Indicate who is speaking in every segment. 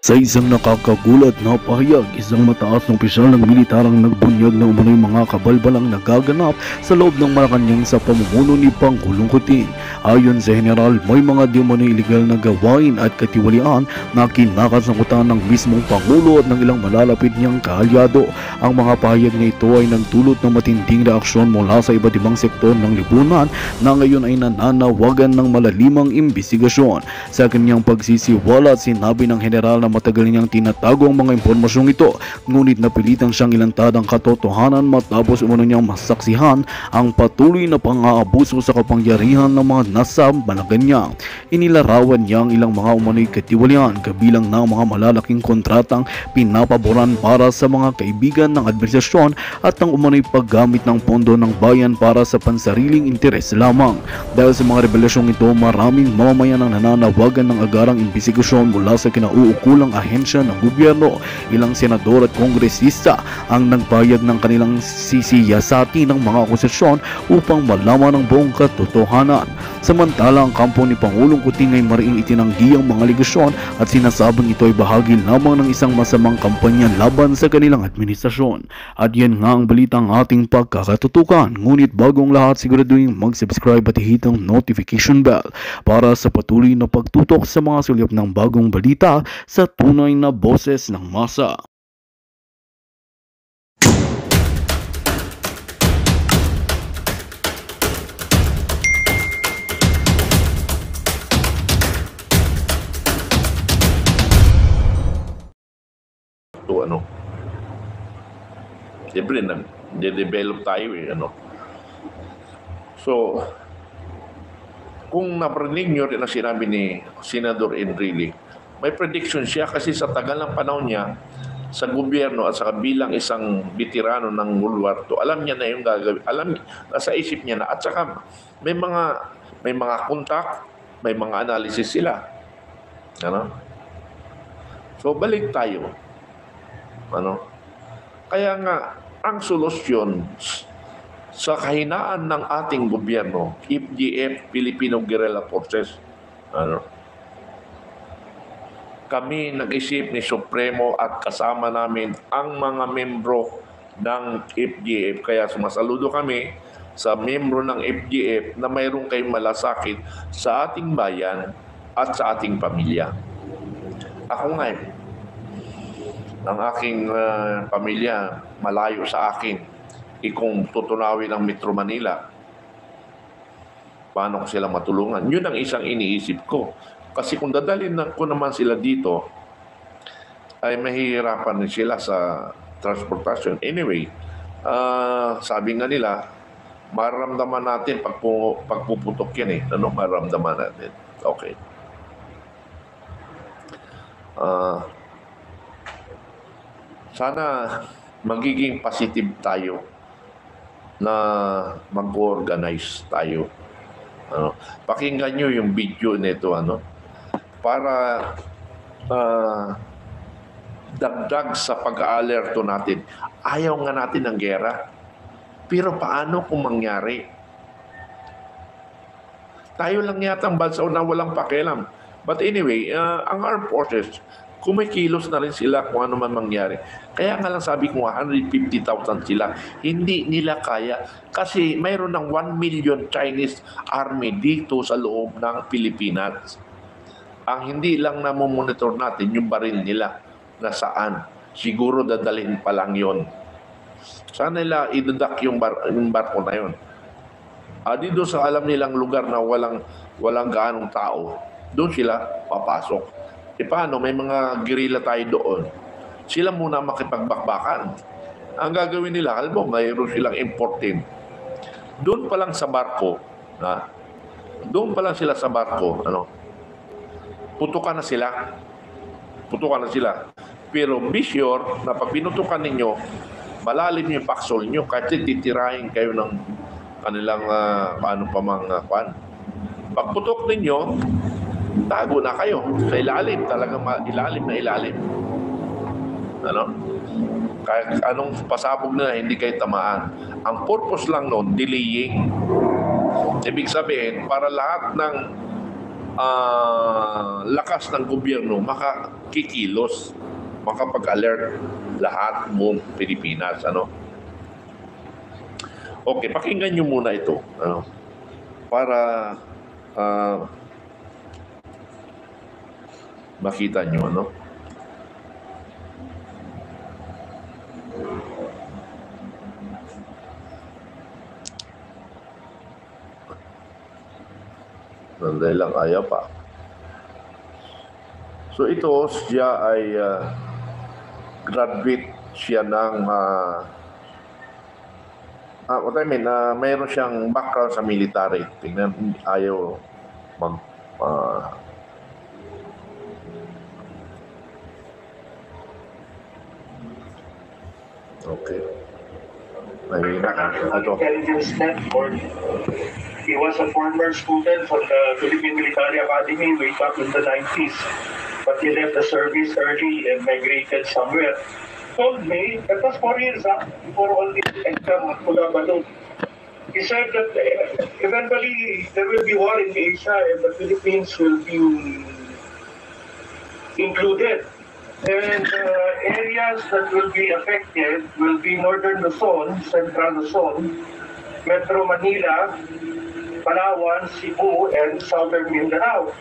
Speaker 1: Sa isang nakakagulat na pahayag, isang mataas na opisyal ng militarang nagbunyag na umano'y mga kabalbalang nagaganap sa loob ng Malacanang sa pamumuno ni Pangulong Kuting. Ayon sa General, may mga di umano'y iligal na gawain at katiwalian na kinakasangkutan ng mismong Pangulo at ng ilang malalapit niyang kaalyado. Ang mga pahayag na ito ay nagdulot ng matinding reaksyon mula sa iba't ibang sektor ng lipunan na ngayon ay nananawagan ng malalimang imbestigasyon. Sa kanyang pagsisiwalat, sinabi ng General na matagal niyang tinatago ang mga impormasyong ito, ngunit napilitan siyang ilantad ang katotohanan matapos umano niyang masaksihan ang patuloy na pang-aabuso sa kapangyarihan ng mga nasa Malacanang. Inilarawan niya ang ilang mga umano'y katiwalian, kabilang na mga malalaking kontratang pinapaboran para sa mga kaibigan ng administrasyon at ang umano'y paggamit ng pondo ng bayan para sa pansariling interes lamang. Dahil sa mga revelasyong ito, maraming mamamayan ang nananawagan ng agarang imbestigasyon mula sa kinauukulang ahensya ng gobyerno. Ilang senador at kongresista ang nagpahayag ng kanilang sisiyasati ng mga akusasyon upang malaman ang buong katotohanan. Samantala, ang kampo ni Pangulong Kuting ay mariing itinanggi ang mga aligasyon at sinasabing ito ay bahagi lamang ng isang masamang kampanya laban sa kanilang administrasyon. At yan nga ang balitang ating pagkakatutukan. Ngunit bagong lahat, siguraduhin mag-subscribe at i-hit ang notification bell para sa patuloy na pagtutok sa mga sulyap ng bagong balita sa tunay na boses ng masa.
Speaker 2: Siyempre, nag-develop tayo So, kung naparinig nyo rin ang sinabi ni Senador Enrile, may prediction siya kasi sa tagal ng panahon niya sa gobyerno at sa bilang isang veterano ng World War II, alam niya na yung gagawin, nasa isip niya na, at saka may mga kontak, may mga analysis sila. So, balik tayo. Kaya nga, ang solusyon sa kahinaan ng ating gobyerno, FGF, Filipino Guerrilla Forces, kami nag-isip ni Supremo at kasama namin ang mga membro ng FGF. Kaya sumasaludo kami sa membro ng FGF na mayroong kayong malasakit sa ating bayan at sa ating pamilya. Ako nga ang aking pamilya malayo sa akin. Kung tutunawin ang Metro Manila, paano ko sila matulungan? Yun ang isang iniisip ko. Kasi kung dadalhin ko naman sila dito, ay mahihirapan sila sa transportation. Anyway, sabi nga nila, maramdaman natin pagpuputok yan . Maramdaman natin. Okay. Sana magiging positive tayo na mag-organize tayo. Pakinggan nyo yung video nito para dagdag sa pag-aalerto natin. Ayaw nga natin ng gera. Pero paano kung mangyari? Tayo lang yata ang bansa na walang pakialam. But anyway, ang armed forces, kumikilos na rin sila kung ano man mangyari. Kaya nga lang sabi ko 150,000 sila. Hindi nila kaya kasi mayroon ng 1 million Chinese army dito sa loob ng Pilipinas. Ang hindi lang namomonitor natin yung baril nila na saan. Siguro dadalhin pa lang yon. Sana nila idadak yung barko na yon. Dito sa alam nilang lugar na walang gaanong tao, doon sila papasok. Paano? May mga guerrilla tayo doon. Sila muna makipagbakbakan. Ang gagawin nila, mayroon silang importin. Doon pa lang sa barko, putukan na sila. Pero be sure na pag pinutukan ninyo, malalim yung paksol nyo kasi titirahin kayo ng kanilang pagputok ninyo, tago na kayo sa ilalim, talagang ilalim na ilalim. Kahit anong pasabog na hindi kayo tamaan. Ang purpose lang noon, delaying. Ibig sabihin, para lahat ng lakas ng gobyerno magkikilos, makapag-alert lahat buong Pilipinas, ano? Okay, pakinggan nyo muna ito, ano? Para makita nyo, ano? Dahil lang ayaw pa. So ito, siya ay graduate siya ng what I mean, mayroon siyang background sa military. Tingnan, ayaw mag okay.
Speaker 3: Intelligence Network. He was a former student from the Philippine Military Academy way back in the 90s. But he left the service early and migrated somewhere. Told me, that was 4 years before all this exam Kulabalong. He said that eventually there will be war in Asia and the Philippines will be included. And areas that will be affected will be Northern Luzon, Central Luzon, Metro Manila, Palawan, Cebu, and Southern Mindanao.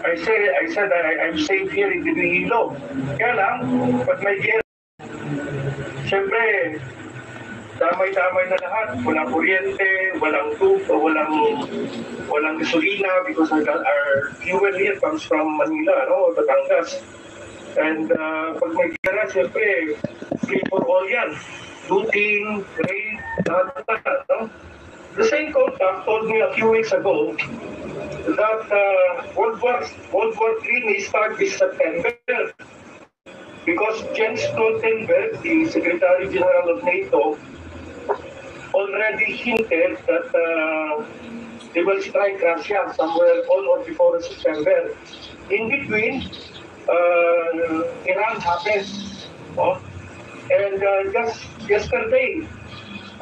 Speaker 3: I said I'm safe here in Iloilo. Kaya lang, pag may gera, siyempre, damay-damay na lahat. Walang kuryente, walang tubo, walang gasolina because our fuel here comes from Manila, no, Batangas. And pag may gera, siyempre, free for all yan. Looting, raid, lahat, no? The same contact told me a few weeks ago that World War III may start this September because Jens Stoltenberg, the Secretary General of NATO, already hinted that they will strike Russia somewhere on or before September. In between, Iran happened. And just yesterday,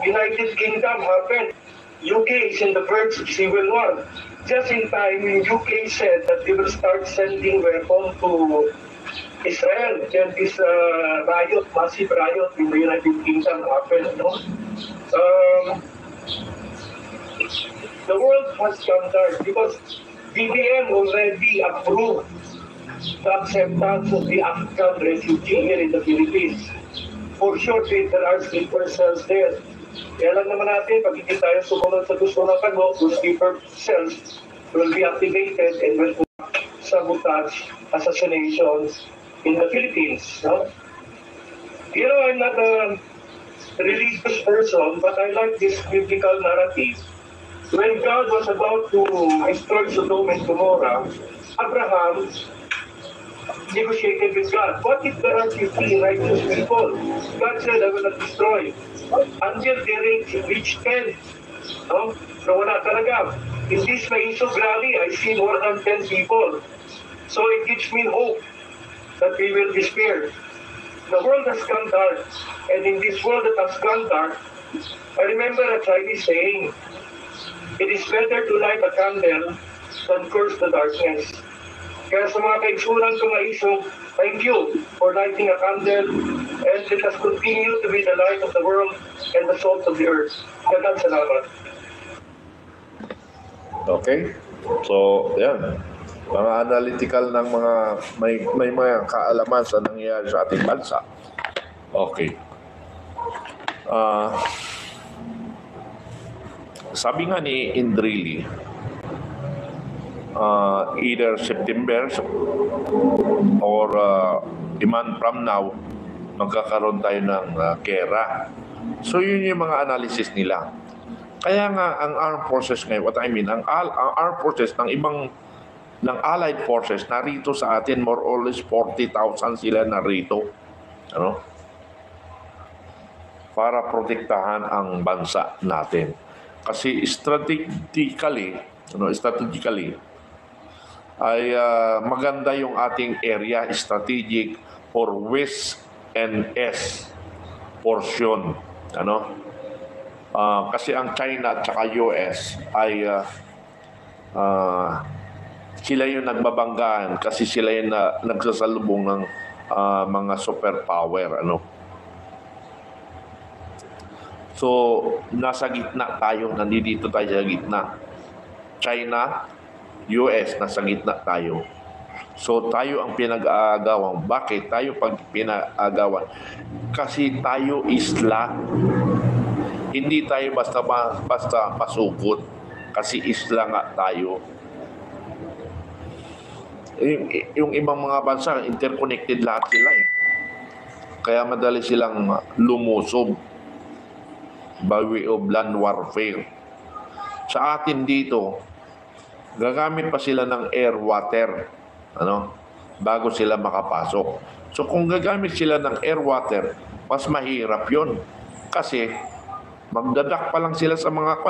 Speaker 3: United Kingdom happened. UK is in the verge of civil war. Just in time, UK said that they will start sending weapons to Israel. And this riot, massive riot in the United Kingdom happened. No? The world has gone dark because BBM already approved the acceptance of the Afghan refugee here in the Philippines. For sure, there are sleeper cells there. Kaya lang naman natin, pag hindi tayo sumunod sa gusto ng kano, those sleeper cells will be activated and will sabotage assassinations in the Philippines. No? You know, I'm not a religious person, but I like this biblical narrative. When God was about to destroy Sodom and Gomorrah, Abraham negotiated with God. What if there are 50 righteous people? God said, I will not destroy. Until they reach 10. No? So wala talaga. In this Maisog rally, I see more than 10 people. So it gives me hope that we will be spared. The world has gone dark. And in this world that has gone dark, I remember a Chinese saying, it is better to light a candle than curse the darkness. Kaya sa mga kaigsunan ko na isog, thank you for lighting a candle and let us continue to be the light of the world and the salt of the earth. Daghang salamat.
Speaker 2: Okay? So, yan. Mga analytical ng mga, may mga kaalaman sa nangyayari sa ating bansa. Okay. Sabi nga ni Indrili, either September or a month from now, magkakaroon tayo ng gera. So yun yung mga analysis nila. Kaya nga ang armed forces ngayon, what I mean, ang armed forces ng allied forces narito sa atin, more or less 40,000 sila narito. Ano? Para protektahan ang bansa natin. Kasi strategically ay maganda yung ating area, strategic for West and East portion. Ano? Kasi ang China at saka US ay sila yung nagbabanggaan kasi sila yung nagsasalubong ng mga superpower. So, nasa gitna tayo, nandito tayo sa gitna. China, US, nasa gitna tayo. So, tayo ang pinag-aagawan. Bakit tayo pinag-aagawan? Kasi tayo isla. Hindi tayo basta pasukot. Kasi isla nga tayo. Yung ibang mga bansa, interconnected lahat sila eh. Kaya madali silang lumusob by way of land warfare. Sa atin dito, gagamit pa sila ng air, water, bago sila makapasok. So kung gagamit sila ng air, water, mas mahirap yon. Kasi magdadak pa lang sila sa mga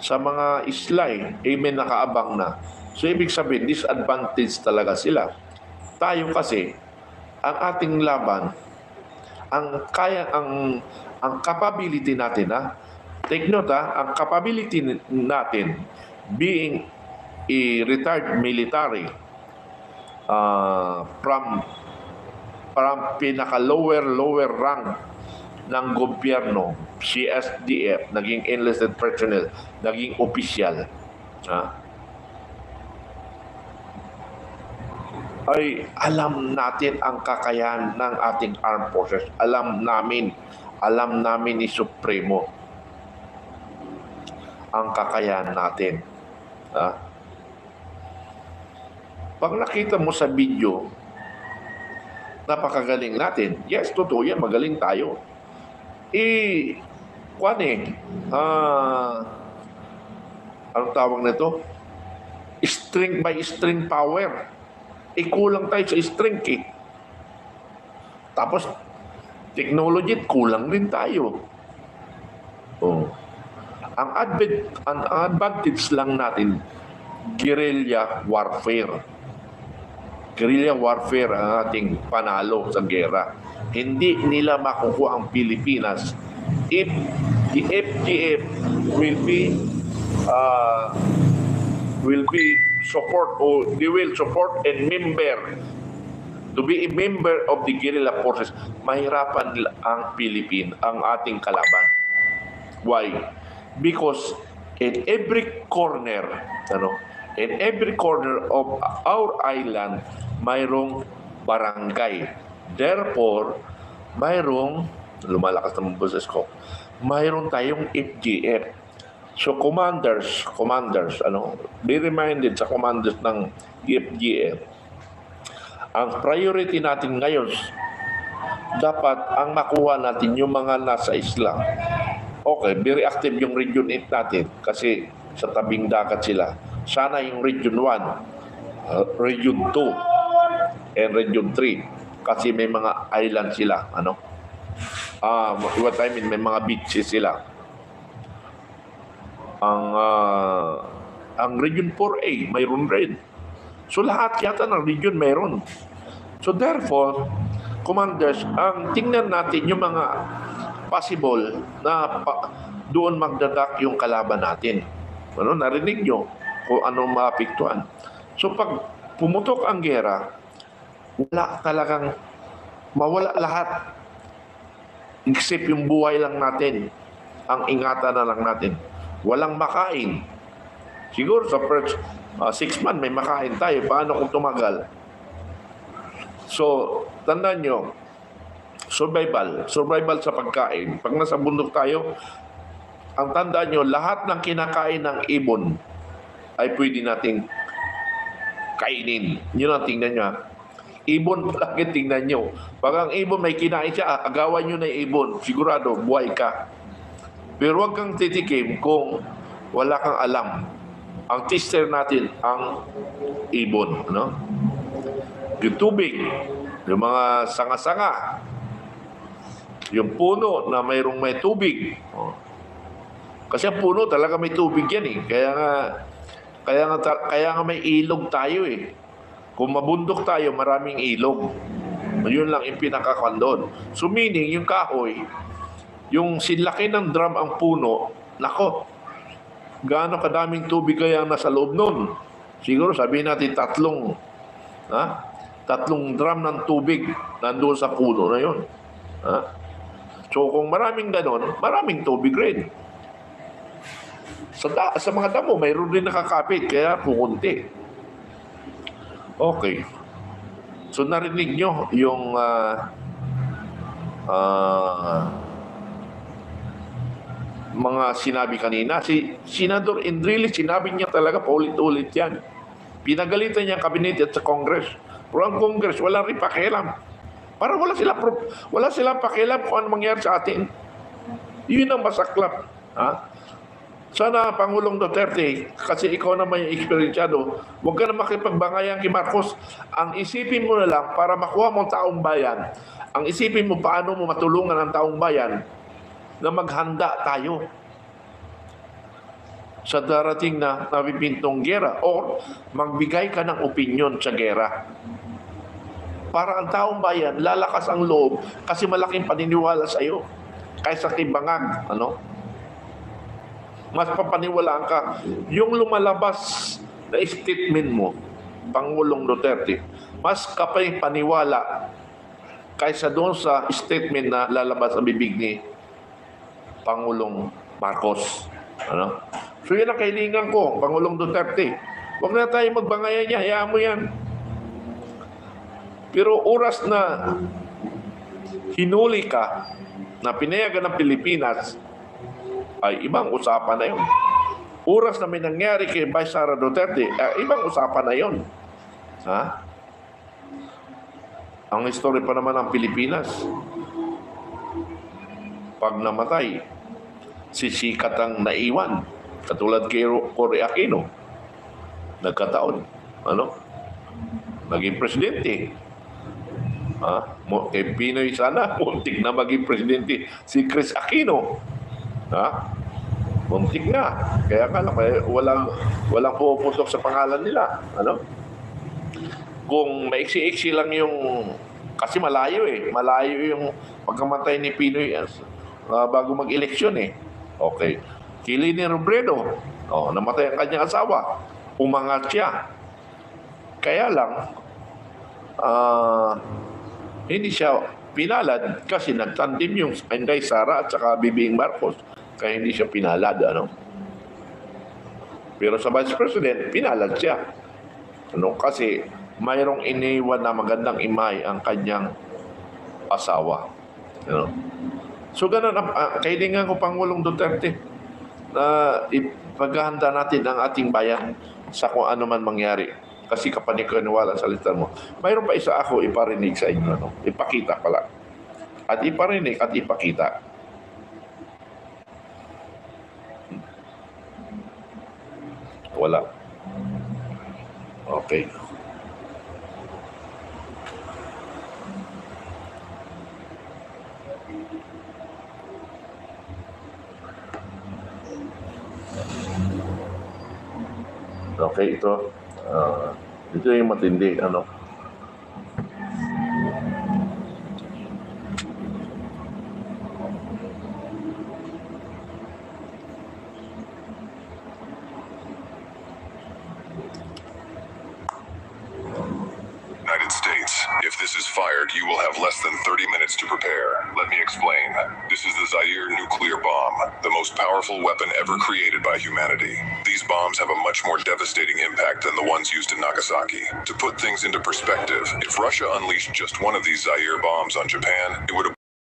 Speaker 2: sa mga isla may nakaabang na. So ibig sabihin, disadvantage talaga sila. Tayo kasi, ang ating laban, ang capability natin, take note, ang capability natin being a retired military from pinaka lower rank ng gobyerno, CSDF, naging enlisted personnel, naging opisyal, ay alam natin ang kakayahan ng ating armed forces. Alam namin ni Supremo ang kakayahan natin. Pag nakita mo sa video, napakagaling natin. Yes, totoo yan, magaling tayo. Anong tawag nito? Strength by strength power. Kulang tayo sa strength Tapos, technology, kulang rin tayo. Ang advantage lang natin, guerrilla warfare. Guerrilla warfare ang ating panalo sa gera. Hindi nila makukuha ang Pilipinas if the FGF will be support, or they will support and to be a member of the guerrilla forces. Mahirapan ang ang ating kalaban. Why? Because in every corner of our island, mayroong barangay. Therefore, lumalakas naman boses ko, mayroon tayong FGF. So commanders, be reminded sa commanders ng FGF, ang priority natin ngayon, dapat ang makuha natin yung mga nasa isla. Okay, very active yung Region 8 natin kasi sa tabing dagat sila. Sana yung Region 1, Region 2, and Region 3 kasi may mga island sila. May mga beaches sila. Ang Region 4A, mayroon rin. So lahat yata ng region mayroon. So therefore, commanders, ang tingnan natin yung mga possible na doon magdadak yung kalaban natin. Narinig nyo kung anong maapektuhan. So pag pumutok ang gera, mawala lahat. Except yung buhay lang natin. Ang ingatan na lang natin. Walang makain. Siguro sa first 6 months may makain tayo. Paano kung tumagal? So, tandaan nyo, survival sa pagkain. Pag nasa bundok tayo, ang tandaan nyo, lahat ng kinakain ng ibon ay pwede nating kainin. Yun ang tingnan nyo. Ibon lagi tingnan nyo. Pag ang ibon may kinain siya, agawan nyo na ibon. Sigurado, buhay ka. Pero huwag kang titikim kung wala kang alam. Ang tester natin, ang ibon. Yung tubig, yung mga sanga-sanga, yung puno na may tubig. Kasi ang puno talaga may tubig yan Kaya nga may ilog tayo Kung mabundok tayo, maraming ilog. Yun lang yung pinakakan doon. So meaning, yung kahoy, yung sinlaki ng drum ang puno, gaano kadaming tubig kaya nasa loob nun? Siguro sabihin natin tatlong drum ng tubig nandoon sa puno na yon. So kung maraming ganon, maraming tubig rin. Sa mga damo, mayroon rin nakakapit, kaya pukunti. Okay. So narinig nyo yung mga sinabi kanina. Si Senador Enrile, sinabi niya talaga paulit-ulit yan. Pinagalitan niya ang kabinet at sa Congress. Pero ang Congress, wala rin pakialam. Parang wala silang pakialam kung ano mangyari sa atin. Yun ang masaklap. Sana, Pangulong Duterte, kasi ikaw naman yung eksperensyado, huwag ka na makipagbangayan kay Marcos. Ang isipin mo na lang, para makuha mo ang taong bayan, ang isipin mo paano mo matulungan ang taong bayan na maghanda tayo sa darating na napipintong gera o magbigay ka ng opinyon sa gera. Para ang taong bayan, lalakas ang loob kasi malaking paniniwala sa iyo kaysa kay Bangag. Mas papaniwalaan ka. Yung lumalabas na statement mo, Pangulong Duterte, mas kapay paniwala kaysa doon sa statement na lalabas sa bibig ni Pangulong Marcos. So yan ang kailingan ko, Pangulong Duterte. Huwag na tayo magbangayan niya, hayaan mo yan. Pero oras na hinuli ka, na pinayagan ng Pilipinas, ay ibang usapan na yun. Oras na may nangyari kay Vice Sara Duterte, ibang usapan na yun. Ang history pa naman ng Pilipinas, pag namatay, sisikat ang naiwan. Katulad kay Cory Aquino. Nagkataon. Naging presidente. Kay Pinoy sana, muntik na maging presidente si Chris Aquino. Muntik na. Kaya nga lang, walang puputok sa pangalan nila. Kung maiksi-iksi lang yung, kasi malayo yung pagkamatay ni Pinoy bago mag-eleksyon Okay. Kay Leni Robredo, namatay ang kanyang asawa. Umangat siya. Kaya lang, hindi siya pinalad kasi nagtandim yung Inday Sara at saka Bibing Marcos. Kaya hindi siya pinalad. Pero sa Vice President, pinalad siya. Kasi mayroong iniwan na magandang imay ang kanyang asawa. So ganun, kailangan ko Pangulong Duterte na ipaghahanda natin ang ating bayan sa kung ano man mangyari. Kasi kapanipaniwala sa salita mo. Mayroon pa isa ako iparinig sa inyo. Ipakita pala. At iparinig at ipakita. Wala. Okay. Okay, ito. Ito yung matindi.
Speaker 4: United States. If this is fired, you will have less than 30 minutes to prepare. Let me explain. This is the Zaire nuclear bomb, the most powerful weapon ever created by humanity. These bombs have a much more devastating impact than the ones used in Nagasaki. To put things into perspective, if Russia unleashed just one of these Zaire bombs on Japan, it would have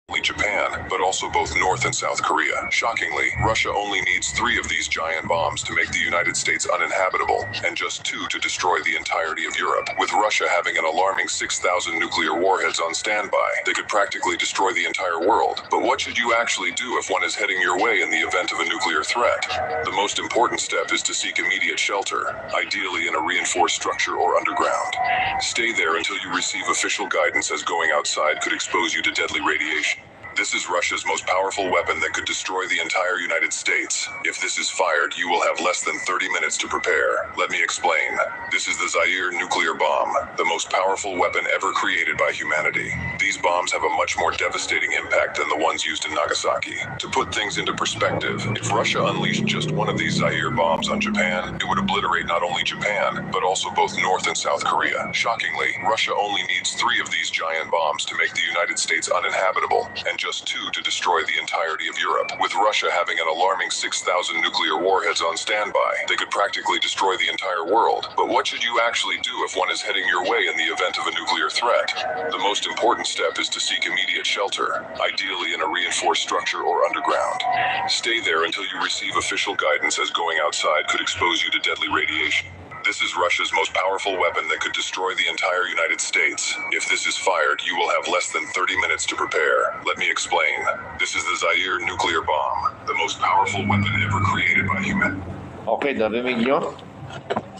Speaker 4: only Japan, but also both North and South Korea. Shockingly, Russia only needs 3 of these giant bombs to make the United States uninhabitable, and just 2 to destroy the entirety of Europe. With Russia having an alarming 6,000 nuclear warheads on standby, they could practically destroy the entire world. But what should you actually do if one is heading your way in the event of a nuclear threat? The most important step is to seek immediate shelter, ideally in a reinforced structure or underground. Stay there until you receive official guidance, as going outside could expose you to deadly radiation. This is Russia's most powerful weapon that could destroy the entire United States. If this is fired, you will have less than 30 minutes to prepare. Let me explain. This is the Zaire nuclear bomb, the most powerful weapon ever created by humanity. These bombs have a much more devastating impact than the ones used in Nagasaki. To put things into perspective, if Russia unleashed just one of these Zaire bombs on Japan, it would obliterate not only Japan, but also both North and South Korea. Shockingly, Russia only needs 3 of these giant bombs to make the United States uninhabitable, and just 2 to destroy the entirety of Europe. With Russia having an alarming 6,000 nuclear warheads on standby, they could practically destroy the entire world. But what should you actually do if one is heading your way in the event of a nuclear threat? The most important step is to seek immediate shelter, ideally in a reinforced structure or underground. Stay there until you receive official guidance, as going outside could expose you to deadly radiation. This is Russia's most powerful weapon that could destroy the entire United States. If this is fired, you will have less than 30 minutes to prepare. Let me explain. This is the Zaire nuclear bomb, the most powerful weapon ever created by human.
Speaker 2: Okay, narinig nyo?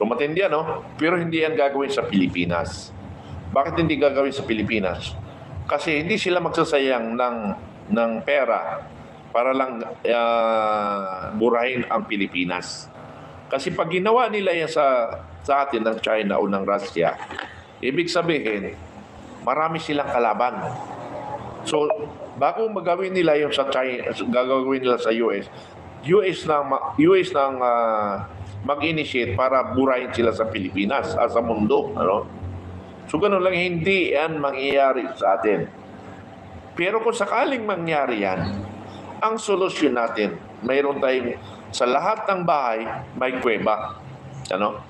Speaker 2: So matindi yan, no? Pero hindi yan gagawin sa Pilipinas. Bakit hindi gagawin sa Pilipinas? Kasi hindi sila magsasayang ng pera para lang burahin ang Pilipinas. Kasi pag ginawa nila yan sa atin ng China o ng Russia, ibig sabihin, marami silang kalaban. So, bago magawin nila yung sa China, gagawin nila sa US nang mag-initiate para burahin sila sa Pilipinas at sa mundo. Ano? So, ganun lang, hindi yan mangyayari sa atin. Pero kung sakaling mangyari yan, ang solusyon natin, mayroon tayong sa lahat ng bahay, may kuweba. Ano?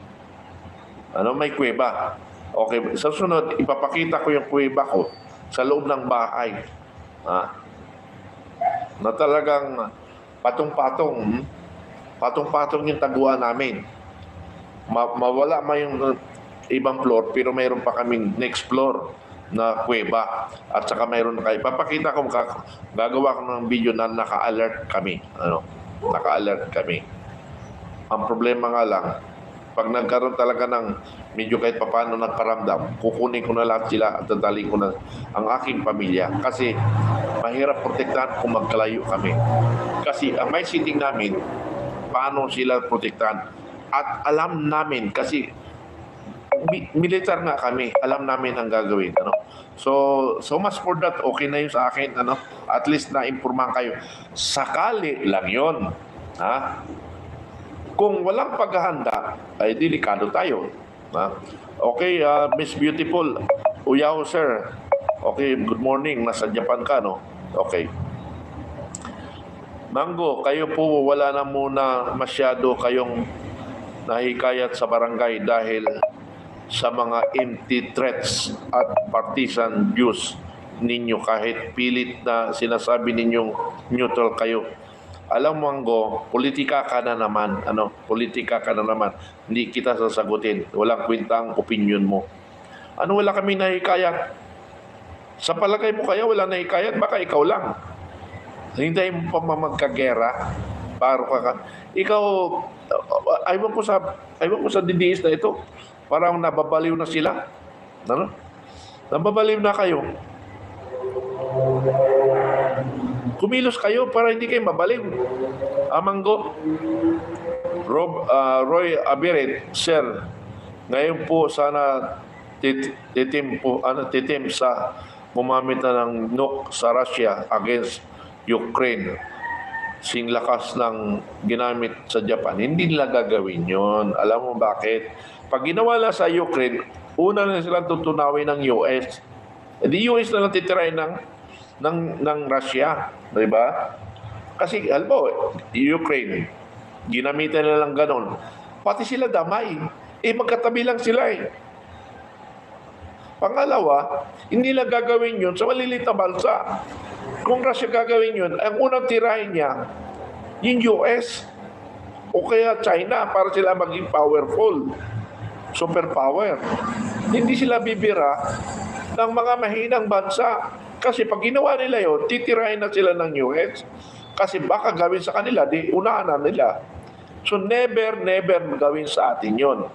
Speaker 2: May kuweba. Okay, sa sunod, ipapakita ko yung kuweba ko sa loob ng bahay. Na talagang patong-patong yung taguan namin. Mawala yung ibang floor, pero mayroon pa kaming next floor na kuweba. At saka mayroon kayo. Papakita ko, gagawa ko ng video na naka-alert kami. Naka-alert kami. Ang problema nga lang, pag nagkaroon talaga ng medyo kahit papaano nagparamdam, kukunin ko na lahat sila at dadalhin ko na ang aking pamilya. Kasi mahirap protektahan kung magkalayo kami. Kasi ang may sitting namin, paano sila protektahan. At alam namin, kasi militar nga kami, alam namin ang gagawin. So much for that, okay na yun sa akin. At least na-impormahan kayo. Sakali lang yun. Kung walang paghahanda, ay delikado tayo. Okay, Miss Beautiful. Uyaw, sir. Okay, good morning. Nasa Japan ka, no? Okay. Mango, kayo po wala na muna masyado kayong nahikayat sa barangay dahil sa mga empty threats at partisan views ninyo kahit pilit na sinasabi ninyong neutral kayo. Alam mo, Mango, politika ka na naman. Politika ka na naman. Hindi kita sasagutin. Walang kwenta ang opinion mo. Wala kami nahikayat? Sa palagay mo kaya wala nahikayat? Baka ikaw lang. Hindi mo pa magkagera. Paro ka. Ikaw, aywan ko sa DDS na ito. Parang nababaliw na sila. Nababaliw na kayo. Kumilos kayo para hindi kayo mabaliw. Mango. Roy Abiret, sir, ngayon po sana titim sa gumamit na ng nuke sa Russia against Ukraine. Sing lakas ng ginamit sa Japan. Hindi nila gagawin yun. Alam mo bakit? Pag ginawa lang sa Ukraine, una na silang tutunawin ng US. Di US na lang titirahin ng Russia. Diba? Kasi, alam mo, Ukraine, ginamitan na lang ganon. Pati sila damay. Magkatabi lang sila . Pangalawa, hindi nila gagawin yun sa malilit na bansa. Kung Russia gagawin yun, ang unang tirahin niya, yung US o kaya China para sila maging powerful. Superpower. Hindi sila bibira ng mga mahinang bansa. Kasi pag ginawa nila yun, titirahin na sila ng US. Kasi baka gawin sa kanila, di unahan na nila. So never gawin sa atin yun.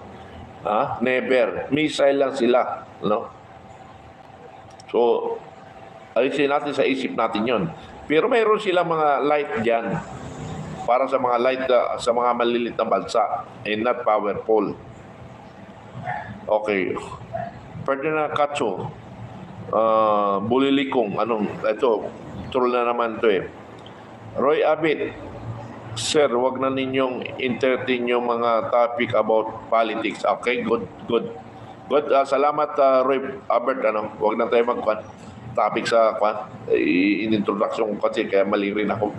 Speaker 2: Never. Missile lang sila. So, Alisin natin sa isip natin yon. Pero mayroon silang mga light dyan para sa mga light sa mga malilit na bansa and not powerful. Okay. Ferdinand Cacho, Bulilikong, ito, troll na naman to eh. Roy Abit, sir, wag na ninyong entertain yung mga topic about politics. Okay, good. Salamat, Roy Abert, wag na tayo topic sa in introduction kasi kaya mali rin ako.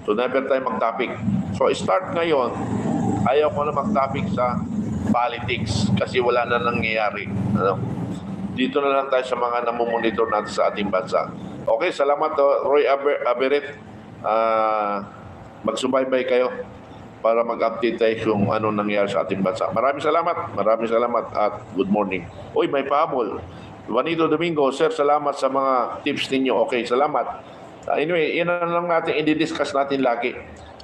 Speaker 2: So never tayo mag-topic. So start ngayon, ayaw ko na mag-topic sa politics kasi wala na nangyayari. Dito na lang tayo sa mga namumonitor natin sa ating bansa. Okay, salamat Roy Aberet. Magsubaybay kayo para mag-update tayo kung ano nangyayari sa ating bansa. Maraming salamat at good morning. Uy, may pahabol. Juanito Domingo, sir, salamat sa mga tips ninyo. Okay, salamat. Anyway, yan na lang natin, i-discuss natin lagi.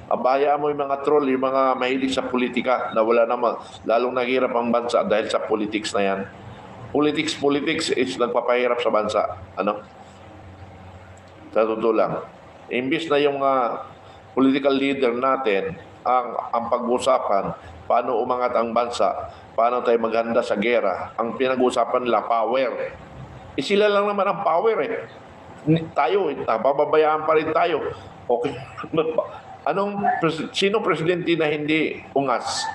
Speaker 2: Abaya mo yung mga troll, yung mga mahilig sa politika na wala naman, lalong naghirap ang bansa dahil sa politics na yan. Politics is nagpapahirap sa bansa. Sa totoo lang. Imbis na yung political leader natin ang pag-uusapan, paano umangat ang bansa, paano tayo maghanda sa gera, ang pinag-uusapan nila, power. Sila lang naman ang power eh. Tayo, pababayaan pa rin tayo. Okay. Sino presidente na hindi ungas?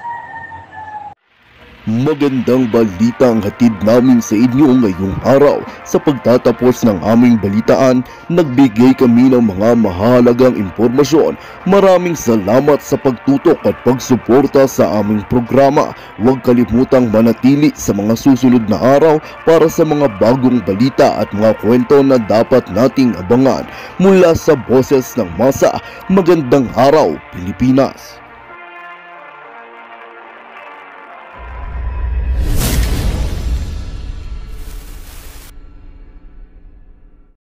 Speaker 1: Magandang balita ang hatid namin sa inyo ngayong araw. Sa pagtatapos ng aming balitaan, nagbigay kami ng mga mahalagang impormasyon. Maraming salamat sa pagtutok at pagsuporta sa aming programa. Huwag kalimutang manatili sa mga susunod na araw para sa mga bagong balita at mga kwento na dapat nating abangan. Mula sa Boses ng Masa, magandang araw Pilipinas!